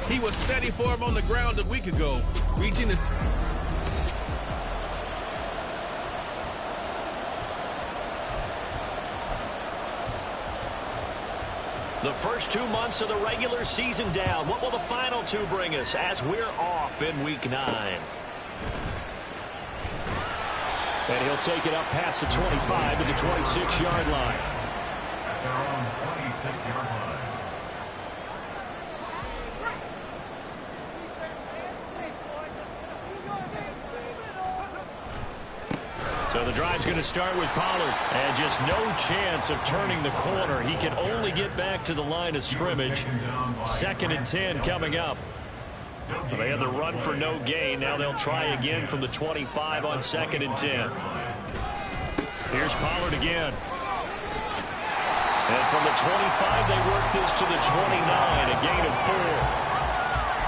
He was steady for him on the ground a week ago, reaching his... The first 2 months of the regular season down. What will the final two bring us as we're off in Week 9? And he'll take it up past the 25 to the 26-yard line. At their own 26-yard line. So the drive's going to start with Pollard. And just no chance of turning the corner. He can only get back to the line of scrimmage. 2nd and 10 coming up. They had the run for no gain. Now they'll try again from the 25 on 2nd and 10. Here's Pollard again. And from the 25, they work this to the 29, a gain of 4.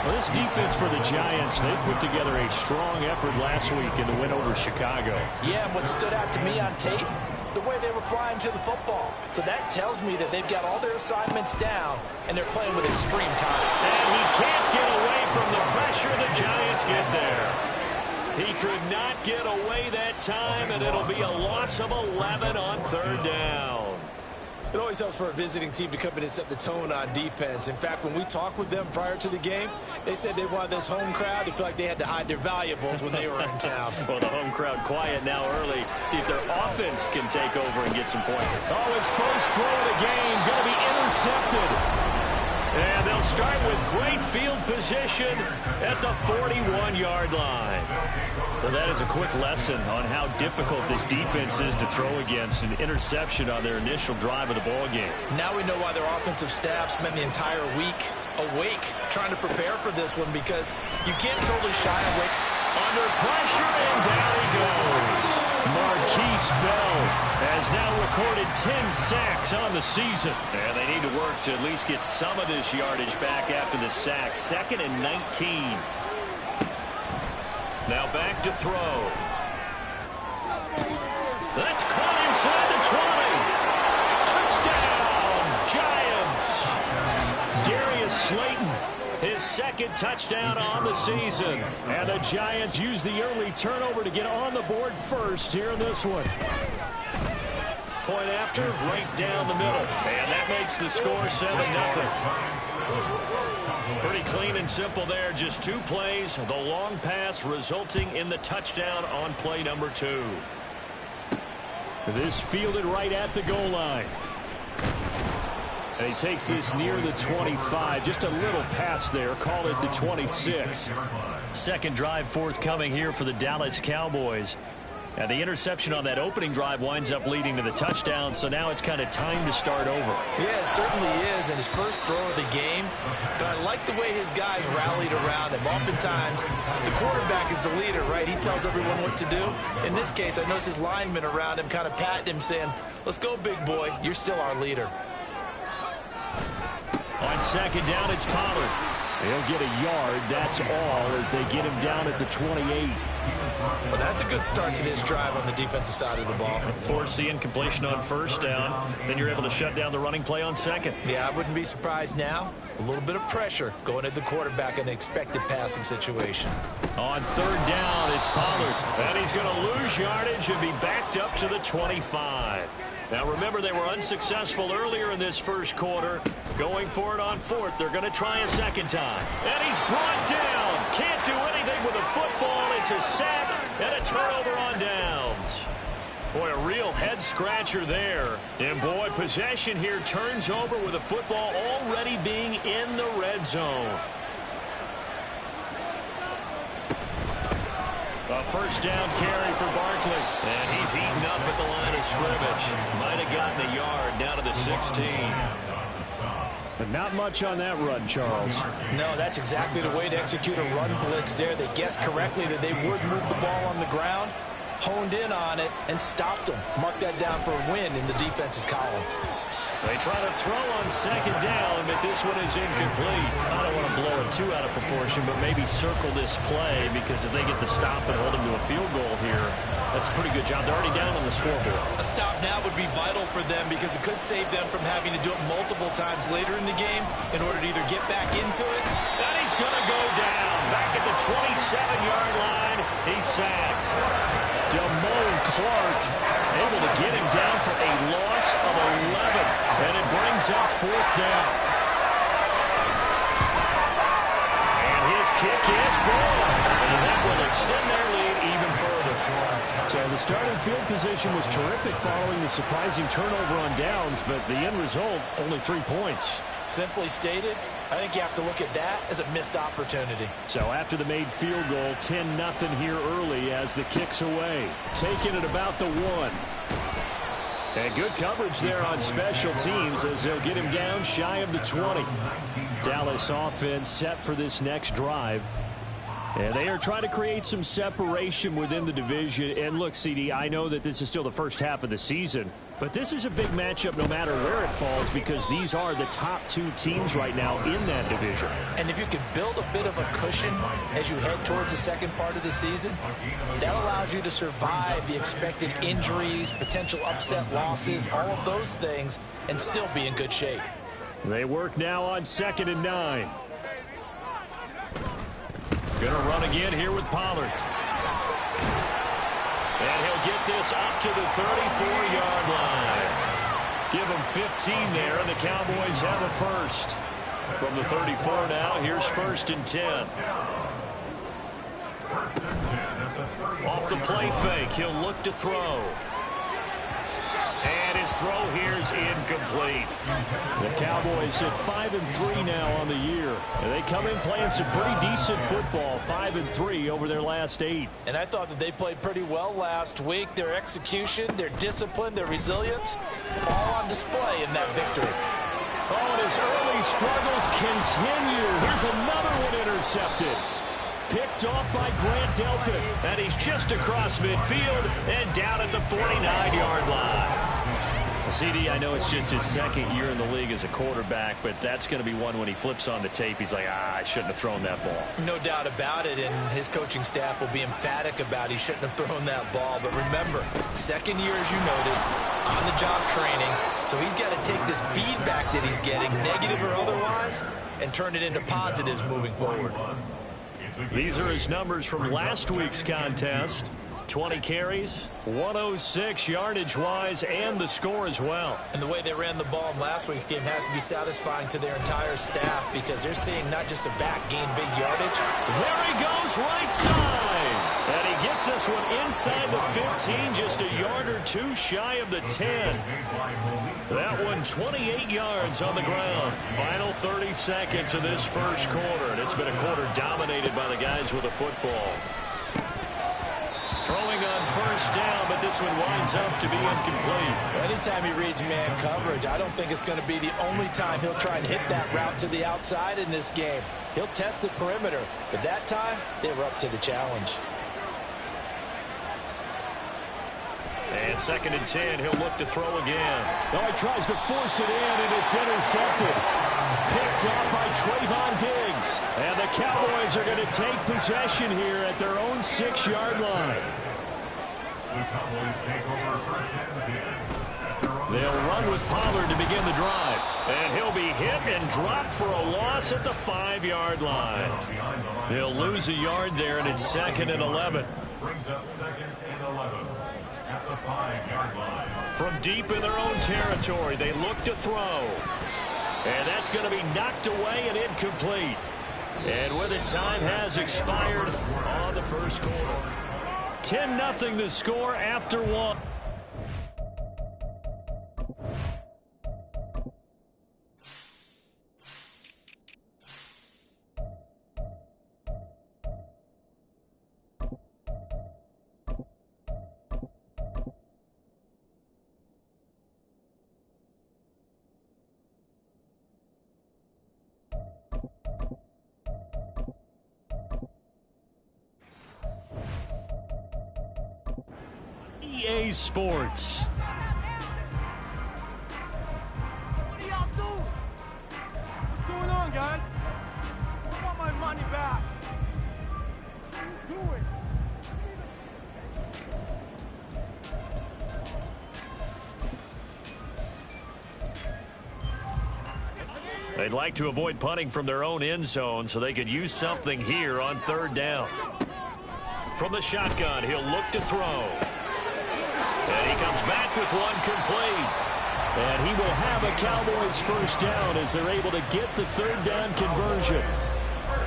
Well, this defense for the Giants, they put together a strong effort last week in the win over Chicago. Yeah, and what stood out to me on tape, the way they were flying to the football. So that tells me that they've got all their assignments down, and they're playing with extreme confidence. And he can't get away from the pressure. The Giants get there. He could not get away that time, and it'll be a loss of 11 on 3rd down. It always helps for a visiting team to come in and set the tone on defense. In fact, when we talked with them prior to the game, they said they wanted this home crowd to feel like they had to hide their valuables when they were in town. Well, the home crowd quiet now early. See if their offense can take over and get some points. Oh, his first throw of the game going to be intercepted. And they'll start with great field position at the 41-yard line. Well, that is a quick lesson on how difficult this defense is to throw against. An interception on their initial drive of the ball game. Now we know why their offensive staff spent the entire week awake trying to prepare for this one, because you can't totally shy away. Under pressure, and down he goes. Marquise Bell has now recorded 10 sacks on the season. And they need to work to at least get some of this yardage back after the sack. 2nd and 19. Now back to throw. That's caught inside the 20. Touchdown, Giants. Darius Slayton, his 2nd touchdown on the season. And the Giants use the early turnover to get on the board first here in this one. Point after, right down the middle. And that makes the score 7-0. Pretty clean and simple there. Just 2 plays. The long pass resulting in the touchdown on play number 2. This fielded right at the goal line. And he takes this near the 25. Just a little pass there. Call it the 26. 2nd drive forthcoming here for the Dallas Cowboys. And the interception on that opening drive winds up leading to the touchdown, so now it's kind of time to start over. Yeah, it certainly is, and his first throw of the game. But I like the way his guys rallied around him. Oftentimes, the quarterback is the leader, right? He tells everyone what to do. In this case, I noticed his linemen around him kind of patting him, saying, "Let's go, big boy. You're still our leader." On 2nd down, it's Pollard. He'll get a yard, that's all, as they get him down at the 28. Well, that's a good start to this drive on the defensive side of the ball. Force the incompletion on 1st down. Then you're able to shut down the running play on 2nd. Yeah, I wouldn't be surprised now. A little bit of pressure going at the quarterback in an expected passing situation. On 3rd down, it's Pollard. And he's going to lose yardage and be backed up to the 25. Now, remember, they were unsuccessful earlier in this first quarter. Going for it on 4th. They're going to try a 2nd time. And he's brought down. Can't do anything with a football. It's a sack and a turnover on downs. Boy, a real head-scratcher there. And, boy, possession here turns over with a football already being in the red zone. A 1st down carry for Barkley. And he's eaten up at the line of scrimmage. Might have gotten a yard down to the 16. But not much on that run, Charles. No, that's exactly the way to execute a run blitz there. They guessed correctly that they would move the ball on the ground, honed in on it, and stopped them. Mark that down for a win in the defense's column. They try to throw on 2nd down, but this one is incomplete. I don't want to blow it too out of proportion, but maybe circle this play, because if they get the stop and hold them to a field goal here, that's a pretty good job. They're already down on the scoreboard. A stop now would be vital for them, because it could save them from having to do it multiple times later in the game in order to either get back into it. And he's sacked. Damone Clark able to get him down for a loss of 11. And it brings up 4th down. And his kick is good. And that will extend their lead even further. So the starting field position was terrific following the surprising turnover on downs, but the end result, only 3 points. Simply stated, I think you have to look at that as a missed opportunity. So after the made field goal, 10-0 here early as the kick's away. Taking it about the 1. And good coverage there on special teams as they'll get him down shy of the 20. Dallas offense set for this next drive. And they are trying to create some separation within the division. And look, CD, I know that this is still the first half of the season, but this is a big matchup no matter where it falls because these are the top 2 teams right now in that division. And if you can build a bit of a cushion as you head towards the second part of the season, that allows you to survive the expected injuries, potential upset losses, all of those things, and still be in good shape. They work now on 2nd and 9. Going to run again here with Pollard. And he'll get this up to the 34-yard line. Give him 15 there, and the Cowboys have a first. From the 34 now, here's 1st and 10. Off the play fake, he'll look to throw. And his throw here is incomplete. The Cowboys at 5-3 now on the year. And they come in playing some pretty decent football, 5-3 over their last 8. And I thought that they played pretty well last week. Their execution, their discipline, their resilience, all on display in that victory. Oh, and his early struggles continue. Here's another one intercepted. Picked off by Grant Delpit. And he's just across midfield and down at the 49-yard line. CD, I know it's just his 2nd year in the league as a quarterback, but that's going to be one when he flips on the tape. He's like, I shouldn't have thrown that ball. No doubt about it, and his coaching staff will be emphatic about he shouldn't have thrown that ball. But remember, 2nd year, as you noted, on-the-job training, so he's got to take this feedback that he's getting, negative or otherwise, and turn it into positives moving forward. These are his numbers from last week's contest. 20 carries, 106 yardage-wise, and the score as well. And the way they ran the ball in last week's game has to be satisfying to their entire staff because they're seeing not just a back gain big yardage. There he goes, right side. And he gets this one inside the 15, just a yard or 2 shy of the 10. That one 28 yards on the ground. Final 30 seconds of this first quarter, and it's been a quarter dominated by the guys with the football. Throwing on 1st down, but this one winds up to be incomplete. Anytime he reads man coverage, I don't think it's going to be the only time he'll try and hit that route to the outside in this game. He'll test the perimeter, but that time, they were up to the challenge. And 2nd and 10, he'll look to throw again. Oh, he tries to force it in, and it's intercepted. Picked off by Trayvon Diggs. And the Cowboys are going to take possession here at their own 6-yard line. They'll run with Pollard to begin the drive. And he'll be hit and dropped for a loss at the 5-yard line. They'll lose a yard there, and it's 2nd and 11. Brings up 2nd and 11 at the 5-yard line. From deep in their own territory, they look to throw. And that's going to be knocked away and incomplete. And with it, time has expired on the first quarter. 10-0 the score after 1. EA Sports. What are y'all doing? What's going on, guys? I want my money back. What are you doing? They'd like to avoid punting from their own end zone so they could use something here on 3rd down. From the shotgun, he'll look to throw. And he comes back with one complete. And he will have a Cowboys first down as they're able to get the third down conversion.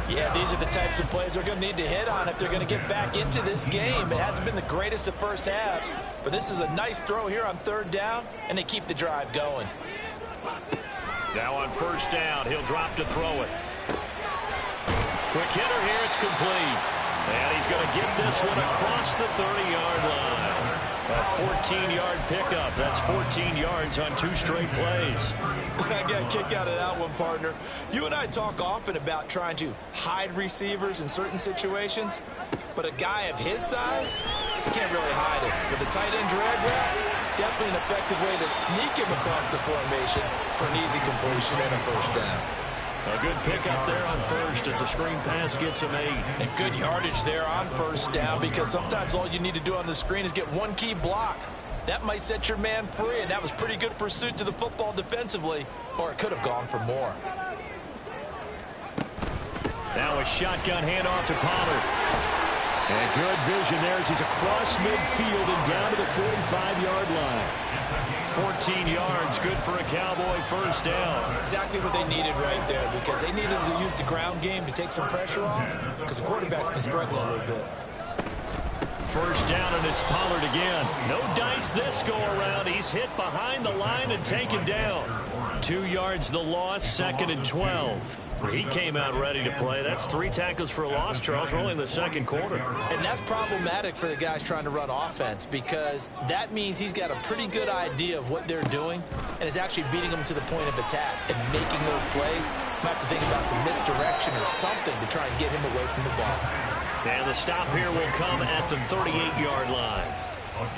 Yeah, these are the types of plays they're going to need to hit on if they're going to get back into this game. It hasn't been the greatest of first halves, but this is a nice throw here on third down, and they keep the drive going. Now on first down, he'll drop to throw it. Quick hitter here, it's complete. And he's going to get this one across the 30-yard line. A 14-yard pickup. That's 14 yards on 2 straight plays. I got a kick out of that one, partner. You and I talk often about trying to hide receivers in certain situations, but a guy of his size can't really hide it. With the tight end drag route, definitely an effective way to sneak him across the formation for an easy completion and a first down. A good pickup there on first as the screen pass gets him 8. And good yardage there on first down, because sometimes all you need to do on the screen is get one key block. That might set your man free, and that was pretty good pursuit to the football defensively, or it could have gone for more. Now a shotgun handoff to Pollard. And good vision there as he's across midfield and down to the 45-yard line. 14 yards, good for a Cowboy first down. Exactly what they needed right there, because they needed to use the ground game to take some pressure off, because the quarterback's been struggling a little bit. First down, and it's Pollard again. No dice this go-around. He's hit behind the line and taken down. 2 yards the loss, 2nd and 12. He came out ready to play. That's 3 tackles for a loss, Charles. We're only in the second quarter. And that's problematic for the guys trying to run offense, because that means he's got a pretty good idea of what they're doing and is actually beating them to the point of attack and making those plays. Might have to think about some misdirection or something to try and get him away from the ball. And the stop here will come at the 38-yard line.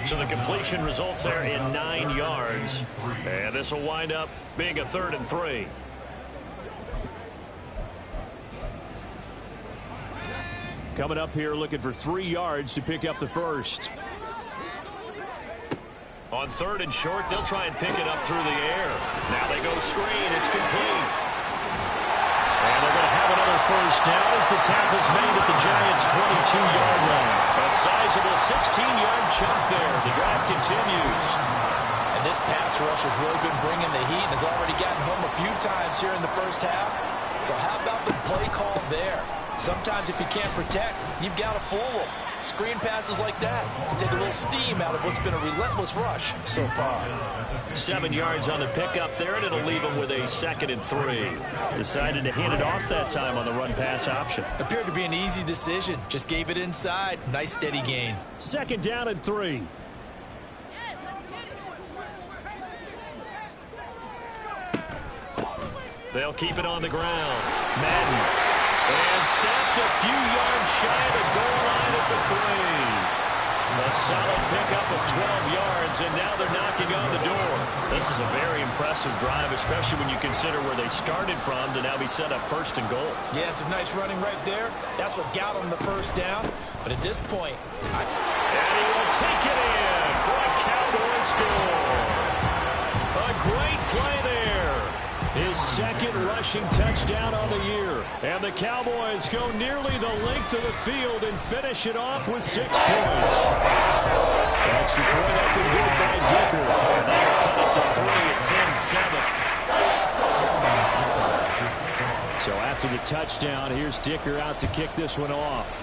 So the completion results there in 9 yards. And this will wind up being a 3rd and 3. Coming up here looking for 3 yards to pick up the first. On 3rd and short, they'll try and pick it up through the air. Now they go screen. It's complete. And they're going to have another first down as the tackle's made at the Giants' 22-yard line. A sizable 16-yard chunk there. The drive continues. And this pass rush has really been bringing the heat and has already gotten home a few times here in the first half. So how about the play call there? Sometimes if you can't protect, you've got to fool them. Screen passes like that can take a little steam out of what's been a relentless rush so far. 7 yards on the pickup there, and it'll leave them with a 2nd and 3. Decided to hand it off that time on the run-pass option. Appeared to be an easy decision. Just gave it inside. Nice steady gain. 2nd down and 3. They'll keep it on the ground. Madden. And stepped a few yards shy of the goal line at the 3. A solid pickup of 12 yards, and now they're knocking on the door. This is a very impressive drive, especially when you consider where they started from to now be set up 1st and goal. Yeah, some nice running right there. That's what got them the first down. But at this point, and he will take it in for a Cowboy score. A great play there. His 2nd rushing touchdown on the year. And the Cowboys go nearly the length of the field and finish it off with 6 points. Extra point up and good by Dicker. And they'll cut it to 3 at 10-7. So after the touchdown, here's Dicker out to kick this one off.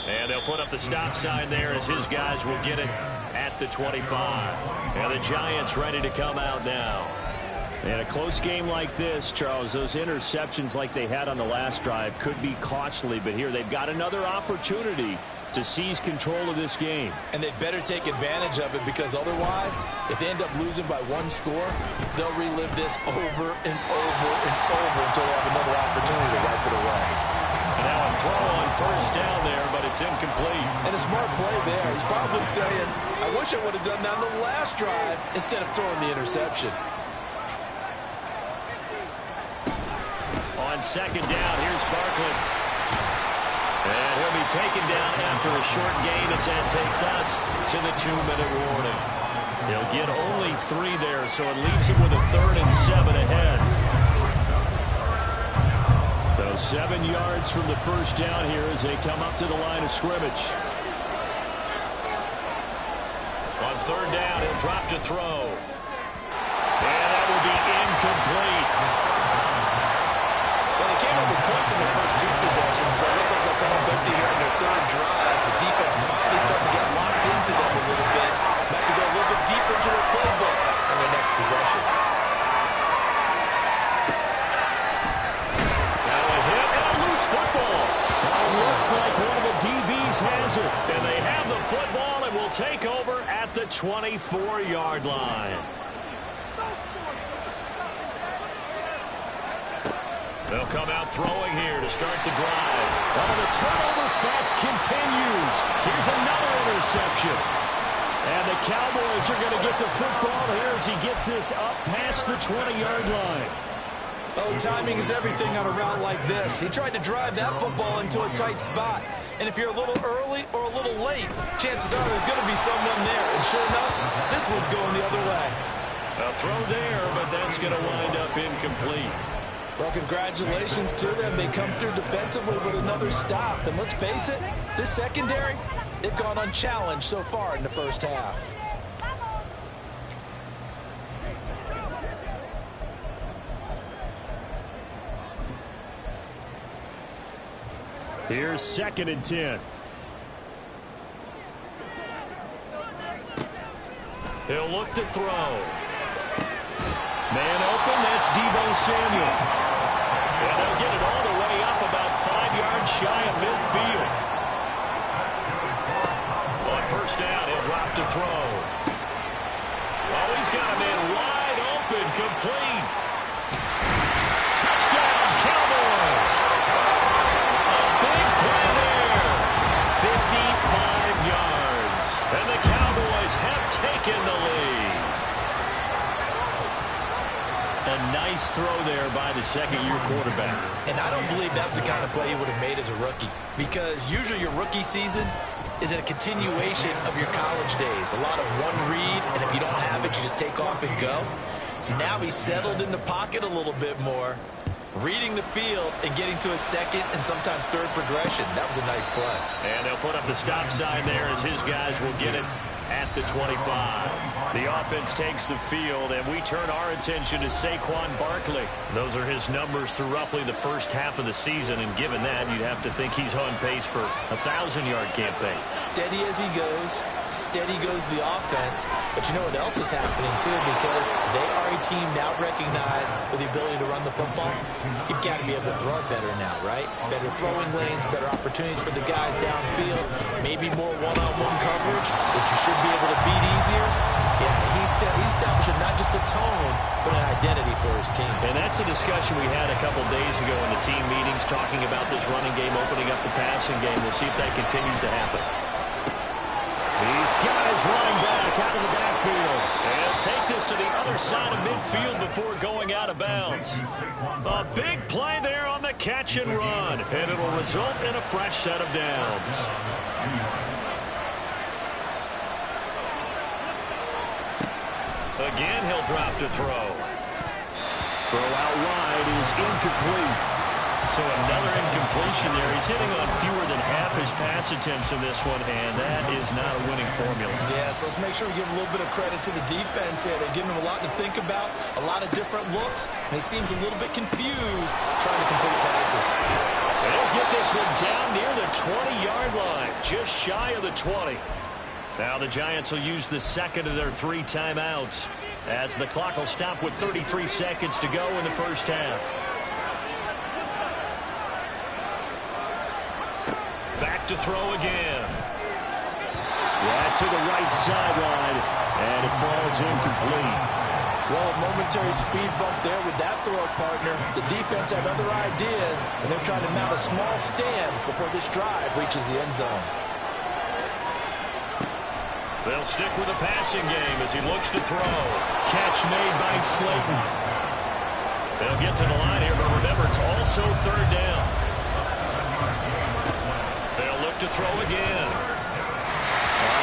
And they'll put up the stop sign there as his guys will get it at the 25. And the Giants ready to come out now. In a close game like this, Charles, those interceptions like they had on the last drive could be costly, but here they've got another opportunity to seize control of this game. And they'd better take advantage of it, because otherwise, if they end up losing by 1 score, they'll relive this over and over and over until they have another opportunity to wipe it away. And now a throw on first down there, but it's incomplete. And a smart play there. He's probably saying, I wish I would have done that on the last drive instead of throwing the interception. On 2nd down, here's Barkley. And he'll be taken down after a short gain as that takes us to the 2-minute warning. He'll get only 3 there, so it leaves him with a 3rd and 7 ahead. So 7 yards from the first down here as they come up to the line of scrimmage. On third down, he'll drop to throw. And that will be incomplete. Well, they came up with points in their first 2 possessions, but it looks like they'll come up empty here in their third drive. The defense finally starting to get locked into them a little bit. Have to go a little bit deeper into their playbook on their next possession. Now a hit and a loose football. It looks like one of the DBs has it. And they have the football and will take over at the 24-yard line. They'll come out throwing here to start the drive. Oh, the turnover fest continues. Here's another interception. And the Cowboys are going to get the football here as he gets this up past the 20-yard line. Oh, timing is everything on a route like this. He tried to drive that football into a tight spot. And if you're a little early or a little late, chances are there's going to be someone there. And sure enough, this one's going the other way. A throw there, but that's going to wind up incomplete. Well, congratulations to them. They come through defensively with another stop. And let's face it, this secondary, they've gone unchallenged so far in the first half. Here's 2nd and 10. He'll look to throw. Man open, that's Deebo Samuel. And they'll get it all the way up about 5 yards shy of midfield. On first down, he'll drop to throw. Oh, he's got a man wide open, complete. Touchdown, Cowboys. A big play there. 55 yards. And the Cowboys have taken the lead. A nice throw there by the second-year quarterback. And I don't believe that was the kind of play he would have made as a rookie, because usually your rookie season is a continuation of your college days. A lot of one read, and if you don't have it, you just take off and go. Now he's settled in the pocket a little bit more, reading the field and getting to a second and sometimes third progression. That was a nice play. And they'll put up the stop sign there as his guys will get it at the 25. The offense takes the field, and we turn our attention to Saquon Barkley. Those are his numbers through roughly the first half of the season, and given that, you'd have to think he's on pace for a 1,000-yard campaign. Steady as he goes, steady goes the offense. But you know what else is happening, too, because they are a team now recognized with the ability to run the football. You've got to be able to throw it better now, right? Better throwing lanes, better opportunities for the guys downfield, maybe more one-on-one coverage, which you should be able to beat easier. Yeah, he's establishing not just a tone, but an identity for his team. And that's a discussion we had a couple days ago in the team meetings, talking about this running game, opening up the passing game. We'll see if that continues to happen. He's got his running back out of the backfield. And take this to the other side of midfield before going out of bounds. A big play there on the catch and run, and it'll result in a fresh set of downs. Again, he'll drop to throw. Throw out wide is incomplete. So another incompletion there. He's hitting on fewer than half his pass attempts in this one, and that is not a winning formula. Yeah, so let's make sure we give a little bit of credit to the defense here. They're giving him a lot to think about, a lot of different looks, and he seems a little bit confused trying to complete passes. They'll get this one down near the 20-yard line, just shy of the 20. Now the Giants will use the second of their 3 timeouts as the clock will stop with 33 seconds to go in the first half. Back to throw again. Yeah, to the right sideline, and it falls incomplete. Well, a momentary speed bump there with that throw partner. The defense had other ideas, and they're trying to mount a small stand before this drive reaches the end zone. They'll stick with the passing game as he looks to throw. Catch made by Slayton. They'll get to the line here, but remember, it's also third down. They'll look to throw again.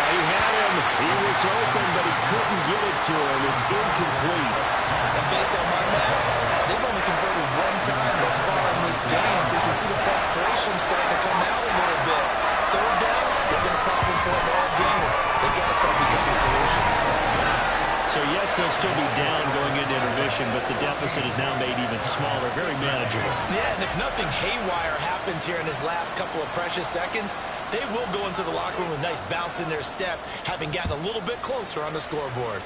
He had him. He was open, but he couldn't get it to him. It's incomplete. And based on my math, they've only converted 1 time thus far in this game, so you can see So, yes, they'll still be down going into intermission, but the deficit is now made even smaller, very manageable. Yeah, and if nothing haywire happens here in his last couple of precious seconds, they will go into the locker room with a nice bounce in their step, having gotten a little bit closer on the scoreboard.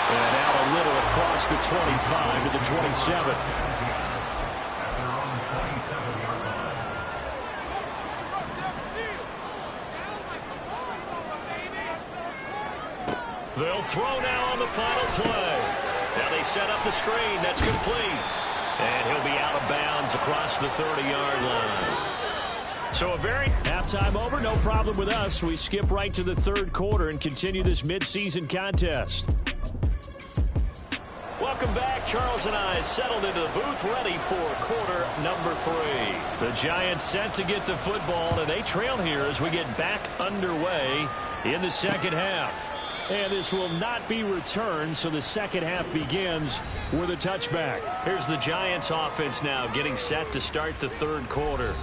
And out a little across the 25 to the 27. They'll throw now on the final play. Now they set up the screen. That's complete. And he'll be out of bounds across the 30-yard line. So a very... Halftime over, no problem with us. We skip right to the third quarter and continue this midseason contest. Welcome back. Charles and I settled into the booth ready for quarter number 3. The Giants set to get the football, and they trail here as we get back underway in the second half. And this will not be returned, so the second half begins with a touchback. Here's the Giants offense now getting set to start the third quarter.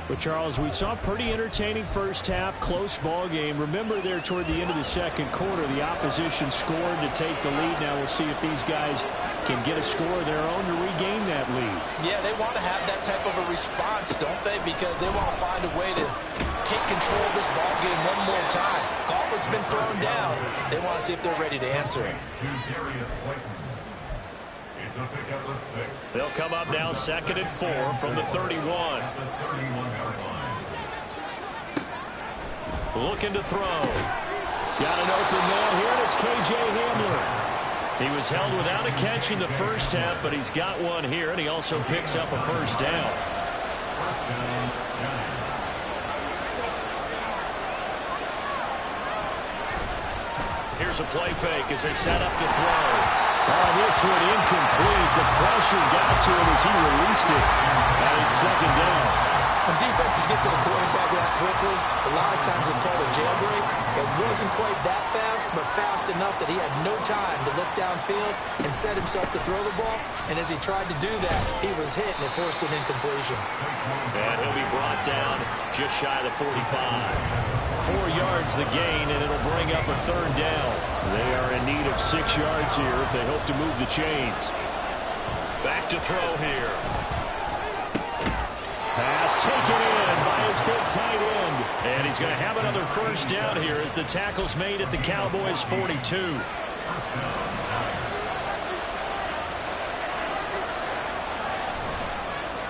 But, Charles, we saw a pretty entertaining first half, close ball game. Remember there toward the end of the second quarter, the opposition scored to take the lead. Now we'll see if these guys can get a score of their own to regain that lead. Yeah, they want to have that type of a response, don't they? Because they want to find a way to take control of this ball game one more time. Gauntlet's been thrown down. They want to see if they're ready to answer it. It's a pickup of 6. They'll come up now 2nd and 4 from the 31. Looking to throw. Got an open man here, and it's K.J. Hamler. He was held without a catch in the first half, but he's got one here, and he also picks up a first down. Here's a play fake as they set up to throw. Oh, this one incomplete. The pressure got to him as he released it. And it's second down. When defenses get to the quarterback that quickly, a lot of times it's called a jailbreak. It wasn't quite that fast, but fast enough that he had no time to look downfield and set himself to throw the ball. And as he tried to do that, he was hit and it forced an incompletion. And he'll be brought down just shy of the 45. 4 yards the gain, and it'll bring up a third down. They are in need of 6 yards here if they hope to move the chains. Back to throw here. Pass taken in by his big tight end. And he's going to have another first down here as the tackle's made at the Cowboys' 42.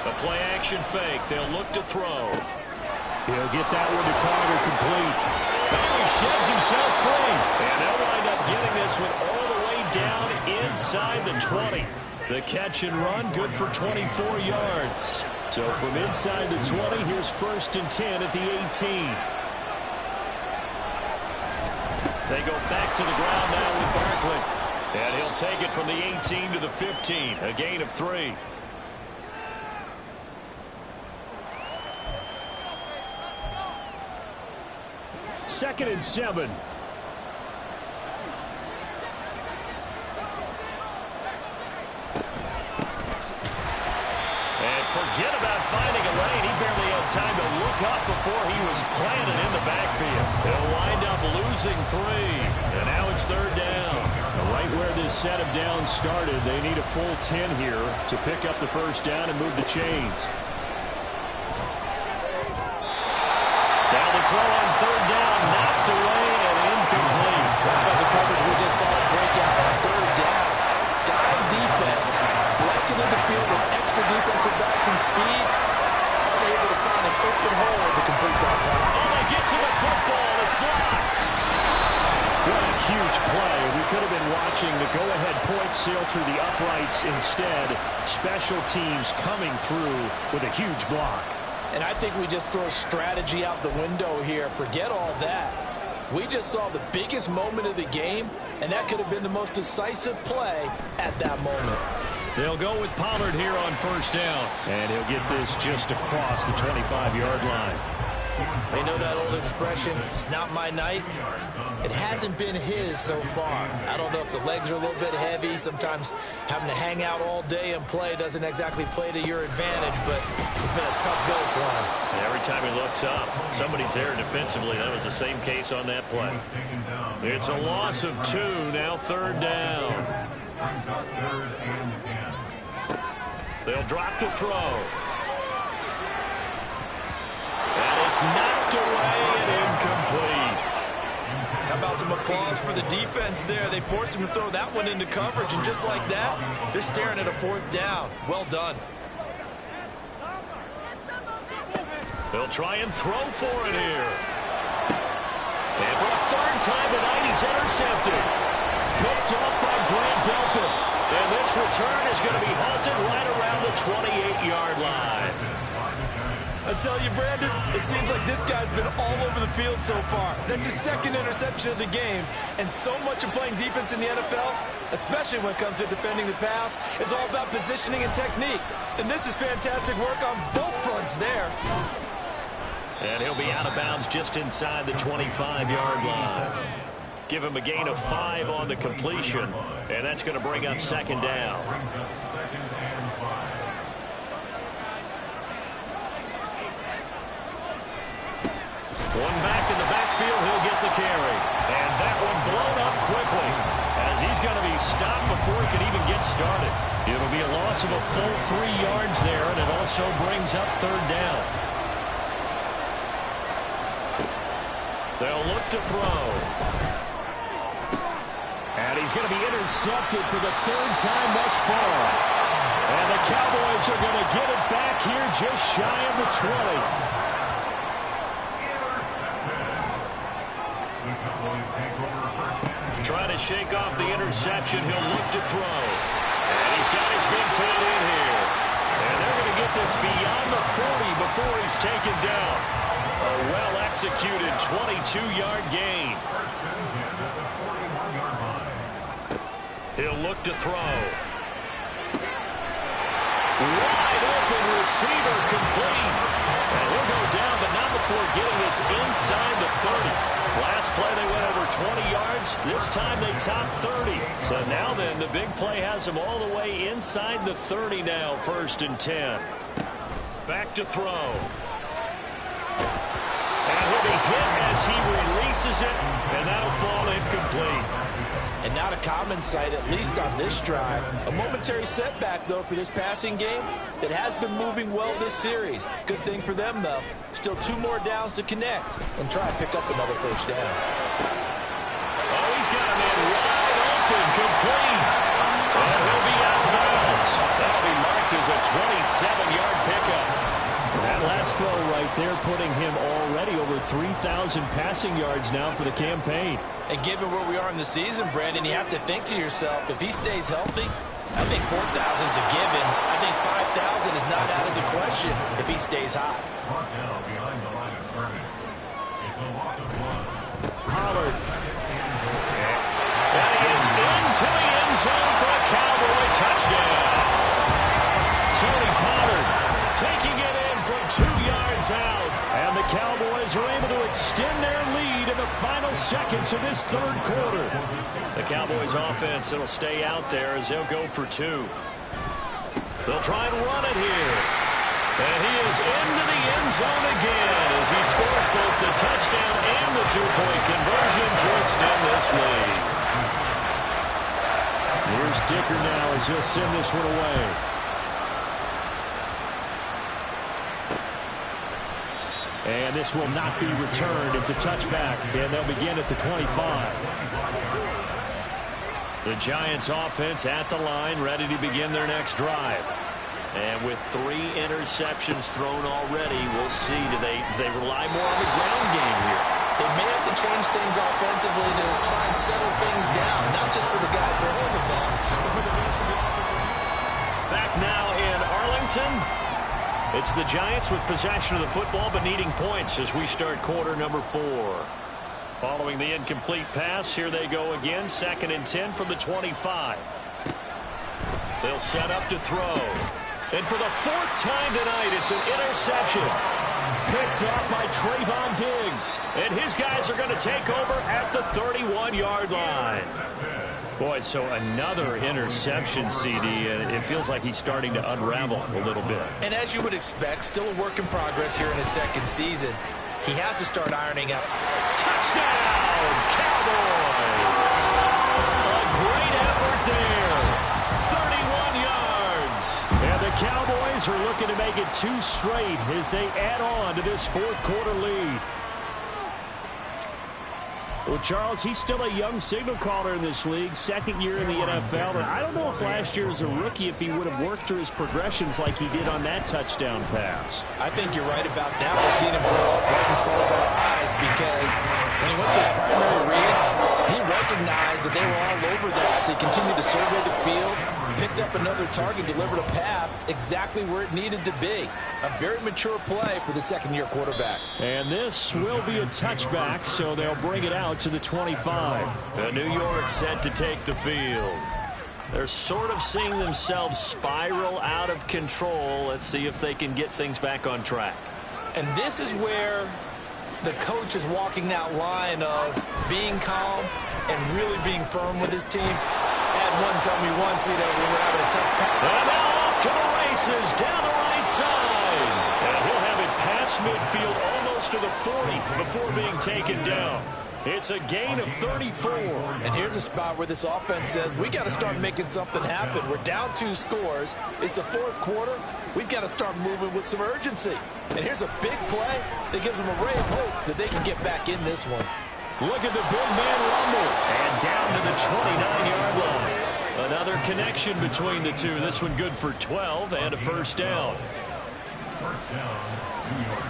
A play-action fake. They'll look to throw. He'll get that one to Carter complete. Oh, he sheds himself free. And they'll wind up getting this one all the way down inside the 20. The catch and run, good for 24 yards. So from inside the 20, here's 1st and 10 at the 18. They go back to the ground now with Barkley. And he'll take it from the 18 to the 15. A gain of 3. Second and 7. And forget about finding a lane. He barely had time to look up before he was planted in the backfield. They'll wind up losing 3. And now it's third down. Right where this set of downs started, they need a full 10 here to pick up the first down and move the chains. Now the throw on third down, knocked away and incomplete. By the coverage we just saw break out on third down. Dime defense, blanketed the field with extra defensive backs and speed, unable to find an open hole to complete that pass. Oh, they get to the football. It's blocked. What a huge play. We could have been watching the go-ahead point sail through the uprights. Instead, special teams coming through with a huge block. And I think we just throw strategy out the window here. Forget all that. We just saw the biggest moment of the game, and that could have been the most decisive play at that moment. They'll go with Pollard here on first down. And he'll get this just across the 25-yard line. They know that old expression, it's not my night. It hasn't been his so far. I don't know if the legs are a little bit heavy. Sometimes having to hang out all day and play doesn't exactly play to your advantage, but it's been a tough go for him. Every time he looks up, somebody's there defensively. That was the same case on that play. It's a loss of 2, now 3rd down. They'll drop to throw. And it's knocked away and incomplete. How about some applause for the defense there? They forced him to throw that one into coverage, and just like that, they're staring at a 4th down. Well done. They'll try and throw for it here. And for a 3rd time tonight, he's intercepted. Picked up by Grant Delpit. And this return is going to be halted right around the 28-yard line. I tell you, Brandon, it seems like this guy's been all over the field so far. That's his 2nd interception of the game. And so much of playing defense in the NFL, especially when it comes to defending the pass, is all about positioning and technique. And this is fantastic work on both fronts there. And he'll be out of bounds just inside the 25-yard line. Give him a gain of 5 on the completion, and that's going to bring up 2nd down. One back in the backfield, he'll get the carry. And that one blown up quickly, as he's going to be stopped before he can even get started. It'll be a loss of a full 3 yards there, and it also brings up 3rd down. They'll look to throw. And he's going to be intercepted for the 3rd time thus far. And the Cowboys are going to get it back here just shy of the 20. Trying to shake off the interception. He'll look to throw. And he's got his big 10 in here. And they're going to get this beyond the 40 before he's taken down. A well-executed 22-yard gain. He'll look to throw. Wide open receiver complete. And he'll go down, but not before getting this inside the 30. Last play they went over 20 yards. This time they topped 30. So now then the big play has them all the way inside the 30 now, 1st and 10. Back to throw. And he'll be hit as he releases it, and that'll fall incomplete. And not a common sight, at least on this drive. A momentary setback, though, for this passing game that has been moving well this series. Good thing for them, though. Still 2 more downs to connect and try to pick up another 1st down. Oh, he's got a man wide open, complete. And he'll be out of bounds. That'll be marked as a 27-yard pickup. That last throw right there putting him already over 3,000 passing yards now for the campaign. And given where we are in the season, Brandon, you have to think to yourself, if he stays healthy, I think 4,000's a given. I think 5,000 is not out of the question if he stays hot. Pollard. And he is into the end zone for a Cowboy touchdown. Tony Pollard taking it in from 2 yards out. And the Cowboys are able to extend their lead in the final seconds of this 3rd quarter. The Cowboys offense, it'll stay out there as they'll go for 2. They'll try and run it here. And he is into the end zone again as he scores both the touchdown and the 2-point conversion to extend this lead. Here's Dicker now as he'll send this one away. And this will not be returned. It's a touchback, and they'll begin at the 25. The Giants offense at the line, ready to begin their next drive. And with 3 interceptions thrown already, we'll see. Do they rely more on the ground game here? They may have to change things offensively to try and settle things down, not just for the guy throwing the ball, but for the rest of the offensive. Back now in Arlington. It's the Giants with possession of the football but needing points as we start quarter number 4. Following the incomplete pass, here they go again. 2nd and 10 from the 25. They'll set up to throw. And for the 4th time tonight, it's an interception. Picked up by Trayvon Diggs. And his guys are going to take over at the 31-yard line. Boy, so another interception, CD, and it feels like he's starting to unravel a little bit. And as you would expect, still a work in progress here in his second season. He has to start ironing out. Touchdown, Cowboys! A great effort there. 31 yards. And the Cowboys are looking to make it 2 straight as they add on to this fourth quarter lead. Well, Charles, he's still a young signal caller in this league, second year in the NFL. And I don't know if last year as a rookie, if he would have worked through his progressions like he did on that touchdown pass. I think you're right about that. We've seen him grow up right in front of our eyes because when he went to his primary read, he recognized that they were all over that. So he continued to survey the field, picked up another target, delivered a pass exactly where it needed to be. A very mature play for the second-year quarterback. And this will be a touchback, so they'll bring it out to the 25. The New York set to take the field. They're sort of seeing themselves spiral out of control. Let's see if they can get things back on track. And this is where the coach is walking that line of being calm and really being firm with his team. Had one tell me once, you know, we were having a tough pass. And now off to the races down the right side. And he'll have it past midfield almost to the 40 before being taken down. It's a gain of 34. And here's a spot where this offense says, we got to start making something happen. We're down 2 scores. It's the fourth quarter. We've got to start moving with some urgency. And here's a big play that gives them a ray of hope that they can get back in this one. Look at the big man rumble. And down to the 29-yard line. Another connection between the two. This one good for 12 and a first down. First down, New York.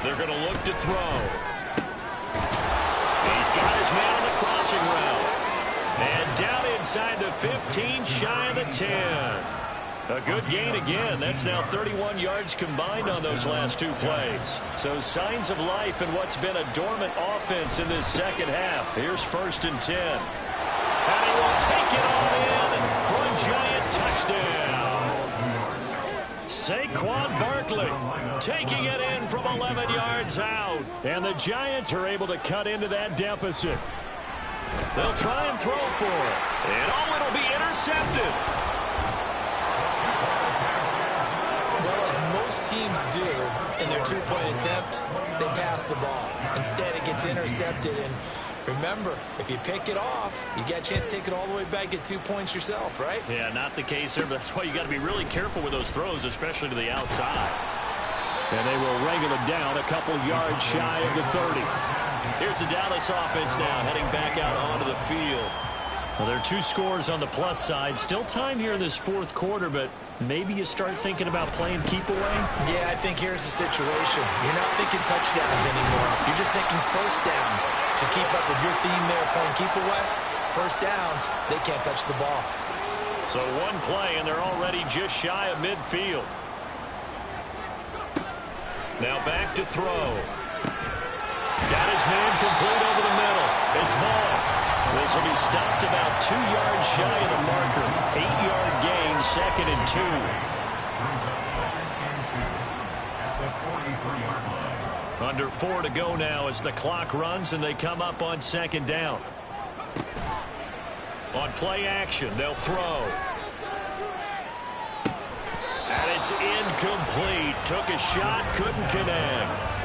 They're going to look to throw. He's got his man on the crossing route. And down inside the 15, shy of the 10. A good gain again. That's now 31 yards combined on those last 2 plays. So signs of life in what's been a dormant offense in this second half. Here's 1st and 10. And he will take it on in for a giant touchdown. Saquon Barkley taking it in from 11 yards out. And the Giants are able to cut into that deficit. They'll try and throw for it. And oh, it'll be intercepted. Well, as most teams do in their 2-point attempt, they pass the ball. Instead, it gets intercepted. And remember, if you pick it off, you get a chance to take it all the way back, get 2 points yourself, right? Yeah, not the case here, but that's why you got to be really careful with those throws, especially to the outside. And they will wrangle him down a couple yards shy of the 30. Here's the Dallas offense now heading back out onto the field. Well, there are 2 scores on the plus side. Still time here in this fourth quarter, but maybe you start thinking about playing keep away? Yeah, I think here's the situation. You're not thinking touchdowns anymore. You're just thinking first downs. To keep up with your theme there, playing keep away, first downs, they can't touch the ball. So 1 play, and they're already just shy of midfield. Now back to throw. Got his man complete over the middle. It's Vaughn. This will be stopped about 2 yards shy of the marker. 8-yard gain, 2nd and 2. Brings up 2nd and 2 at the 43-yard line. Under 4 to go now as the clock runs and they come up on 2nd down. On play action, they'll throw. And it's incomplete. Took a shot, couldn't connect.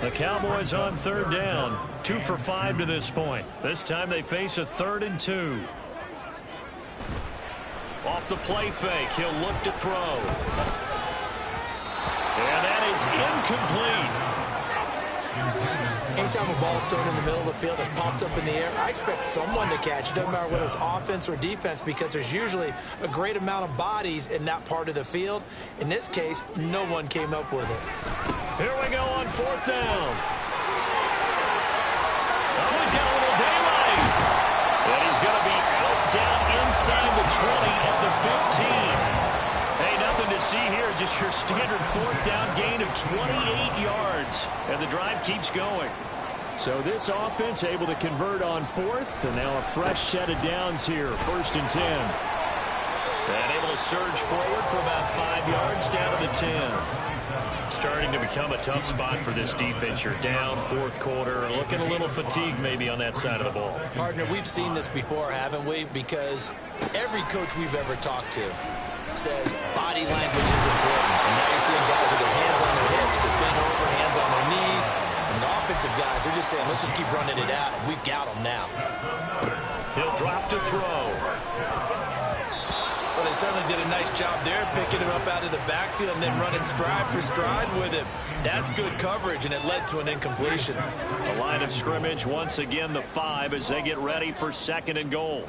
The Cowboys on 3rd down. 2 for 5 to this point. This time they face a 3rd and 2. Off the play fake, he'll look to throw. And that is incomplete. Anytime a ball's thrown in the middle of the field that's popped up in the air, I expect someone to catch. It doesn't matter whether it's offense or defense because there's usually a great amount of bodies in that part of the field. In this case, no one came up with it. Here we go on 4th down. Oh, he's got a little daylight. And he's going to be out down inside the 20 at the 15. Hey, nothing to see here. Just your standard 4th down gain of 28 yards. And the drive keeps going. So this offense able to convert on fourth, and now a fresh set of downs here, 1st and 10. And able to surge forward for about 5 yards down to the 10. Starting to become a tough spot for this defense. You're down 4th quarter, looking a little fatigued maybe on that side of the ball. Partner, we've seen this before, haven't we? Because every coach we've ever talked to says body language is important. And now you're seeing guys with their hands on their hips, they're bent over, hands on their knees. And the offensive guys are just saying, let's just keep running it out, and we've got them now. He'll drop to throw. Well, they certainly did a nice job there, picking him up out of the backfield and then running stride for stride with him. That's good coverage, and it led to an incompletion. The line of scrimmage, once again, the 5 as they get ready for 2nd and goal.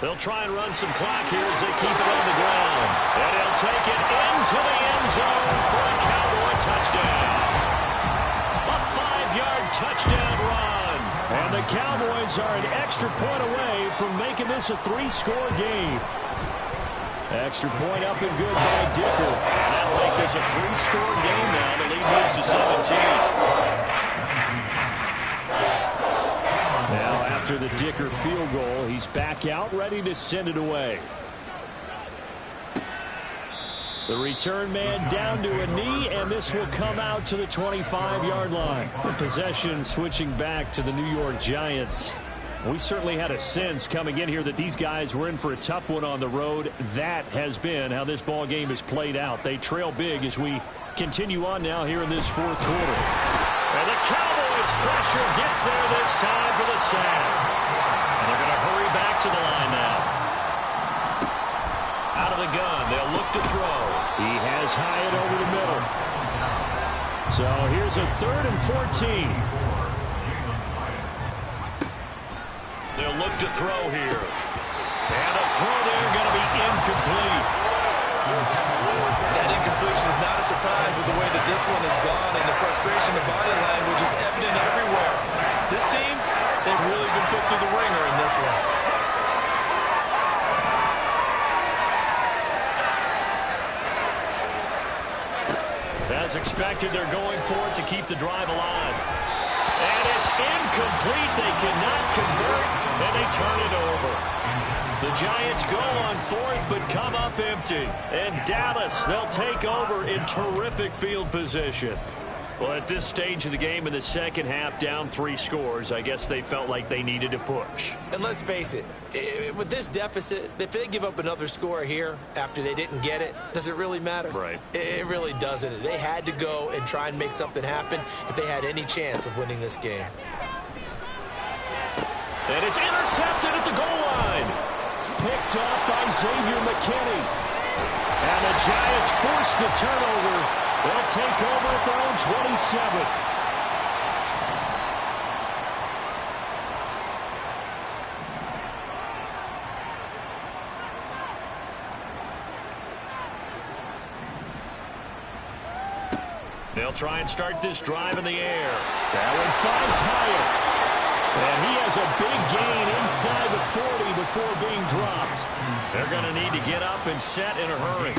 They'll try and run some clock here as they keep it on the ground. And he'll take it into the end zone for a Cowboy touchdown. A 5-yard touchdown run. And the Cowboys are an extra point away from making this a 3-score game. Extra point up and good by Dicker. And that'll make this a 3-score game now. The lead moves to 17. Now after the Dicker field goal, he's back out ready to send it away. The return man down to a knee, and this will come out to the 25-yard line. The possession switching back to the New York Giants. We certainly had a sense coming in here that these guys were in for a tough one on the road. That has been how this ball game has played out. They trail big as we continue on now here in this 4th quarter. And the Cowboys pressure gets there this time for the sack. And they're going to hurry back to the line now. Out of the gun, they'll look to throw. He has Hyatt over the middle. So here's a 3rd and 14. They'll look to throw here. And a throw there going to be incomplete. That incompletion is not a surprise with the way that this one has gone, and the frustration of body language is evident everywhere. This team, they've really been put through the ringer in this one. As expected, they're going for it to keep the drive alive. And it's incomplete. They cannot convert, and they turn it over. The Giants go on 4th, but come up empty. And Dallas, they'll take over in terrific field position. Well, at this stage of the game in the 2nd half, down 3 scores, I guess they felt like they needed to push. And let's face it, with this deficit, if they give up another score here after they didn't get it, does it really matter? Right. It really doesn't. They had to go and try and make something happen if they had any chance of winning this game. And it's intercepted at the goal line. Picked up by Xavier McKinney. And the Giants force the turnover. They'll take over at their own 27. They'll try and start this drive in the air. That one finds Hyatt. And he has a big gain inside the 40 before being dropped. They're going to need to get up and set in a hurry.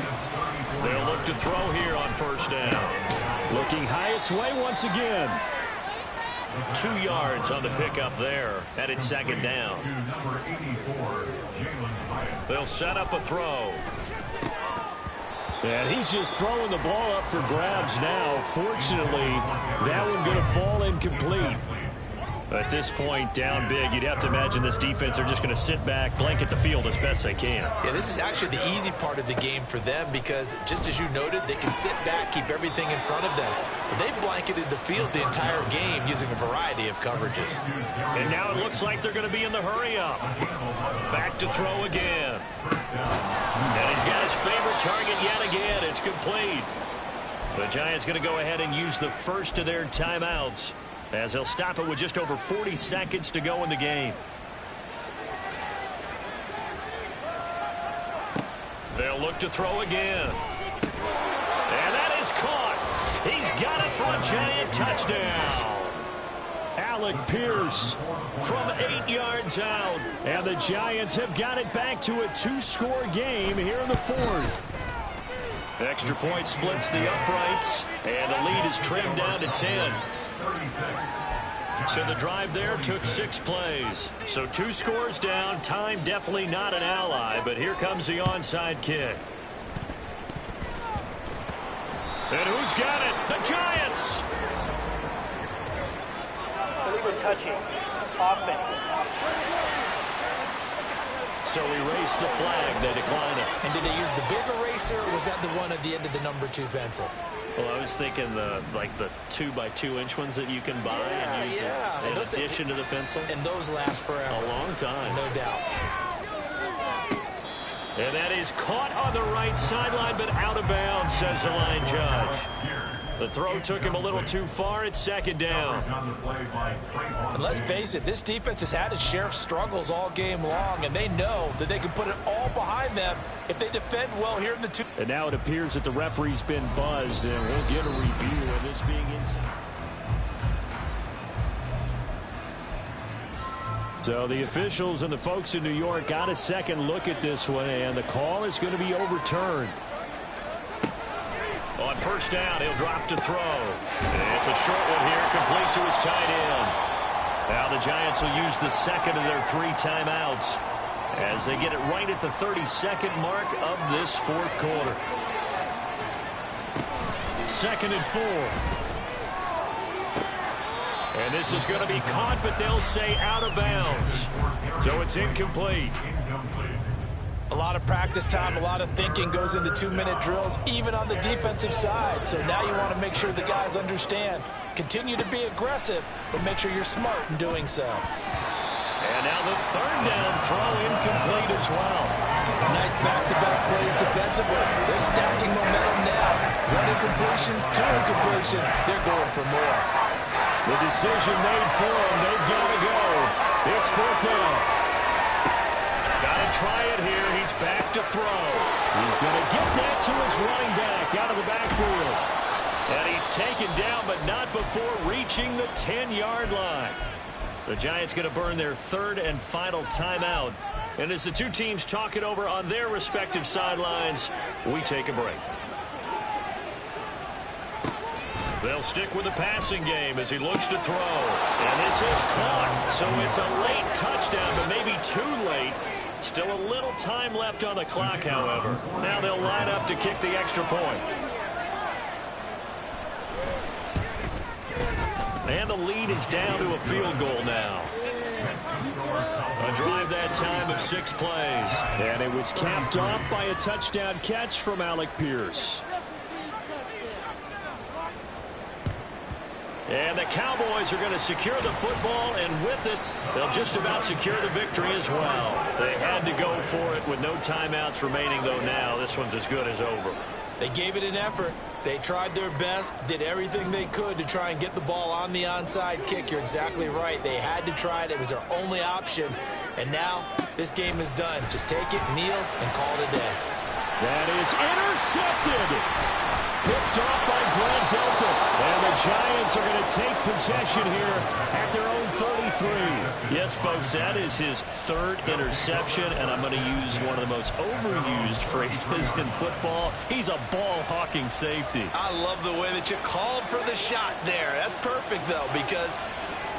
They'll look to throw here on 1st down. Looking Hyatt's way once again. 2 yards on the pickup there. And it's 2nd down. They'll set up a throw. And he's just throwing the ball up for grabs now. Fortunately, that one going to fall incomplete. At this point, down big, you'd have to imagine this defense are just going to sit back, blanket the field as best they can. Yeah, this is actually the easy part of the game for them because, just as you noted, they can sit back, keep everything in front of them. But they've blanketed the field the entire game using a variety of coverages. And now it looks like they're going to be in the hurry-up. Back to throw again. And he's got his favorite target yet again. It's complete. The Giants going to go ahead and use the first of their timeouts, as they'll stop it with just over 40 seconds to go in the game. They'll look to throw again. And that is caught. He's got it for a Giant touchdown. Alec Pierce From 8 yards out. And the Giants have got it back to a 2-score game here in the 4th. Extra point splits the uprights, and the lead is trimmed down to 10. So the drive there took 6 plays. So 2 scores down. Time definitely not an ally, but here comes the onside kick. And who's got it? The Giants! Illegal touching. Offense. So erase the flag. They decline it. And did they use the big eraser, or was that the one at the end of the number 2 pencil? Well, I was thinking the 2x2-inch ones that you can buy and use in addition to the pencil. And those last forever. A long time. No doubt. And that is caught on the right sideline, but out of bounds, says the line judge. The throw took him a little too far. It's 2nd down. And let's face it, this defense has had its share of struggles all game long, and they know that they can put it all behind them if they defend well here in the 2. And now it appears that the referee's been buzzed, and we'll get a review of this being inside. So the officials and the folks in New York got a second look at this one, and the call is going to be overturned. On 1st down, he'll drop to throw. It's a short one here, complete to his tight end. Now the Giants will use the 2nd of their 3 timeouts as they get it right at the 32nd mark of this 4th quarter. 2nd and 4. And this is going to be caught, but they'll say out of bounds. So it's incomplete. A lot of practice time, a lot of thinking goes into 2-minute drills, even on the defensive side. So now you want to make sure the guys understand. Continue to be aggressive, but make sure you're smart in doing so. And now the 3rd down throw incomplete as well. Nice back-to-back plays defensively. They're stacking momentum now. 1 incompletion, 2 incompletion. They're going for more. The decision made for them. They've got to go. It's 4th down. Got to try it here. He's back to throw. He's going to get that to his running back out of the backfield. And he's taken down, but not before reaching the 10-yard line. The Giants going to burn their 3rd and final timeout. And as the 2 teams talk it over on their respective sidelines, we take a break. They'll stick with the passing game as he looks to throw. And this is caught. So it's a late touchdown, but maybe too late. Still a little time left on the clock, however. Now they'll line up to kick the extra point. And the lead is down to a field goal now. A drive that time of 6 plays. And it was capped off by a touchdown catch from Alec Pierce. And the Cowboys are going to secure the football, and with it, they'll just about secure the victory as well. They had to go for it with no timeouts remaining, though now this one's as good as over. They gave it an effort. They tried their best, did everything they could to try and get the ball on the onside kick. You're exactly right. They had to try it. It was their only option. And now this game is done. Just take it, kneel, and call it a day. That is intercepted. Picked off by Grant Delpit. And the Giants are going to take possession here at their own 33. Yes, folks, that is his 3rd interception, and I'm going to use one of the most overused phrases in football. He's a ball-hawking safety. I love the way that you called for the shot there. That's perfect, though, because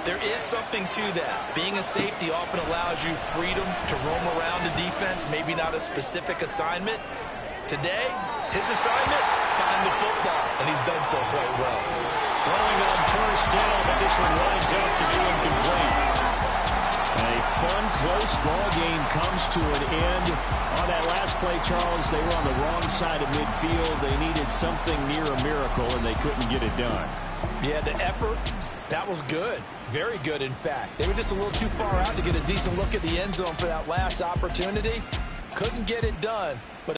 there is something to that. Being a safety often allows you freedom to roam around the defense, maybe not a specific assignment. Today, his assignment, find the football, and he's done so quite well. Throwing on 1st down, but this one winds up to be incomplete. A fun, close ball game comes to an end. On that last play, Charles, they were on the wrong side of midfield. They needed something near a miracle, and they couldn't get it done. Yeah, the effort, that was good. Very good, in fact. They were just a little too far out to get a decent look at the end zone for that last opportunity. Couldn't get it done. But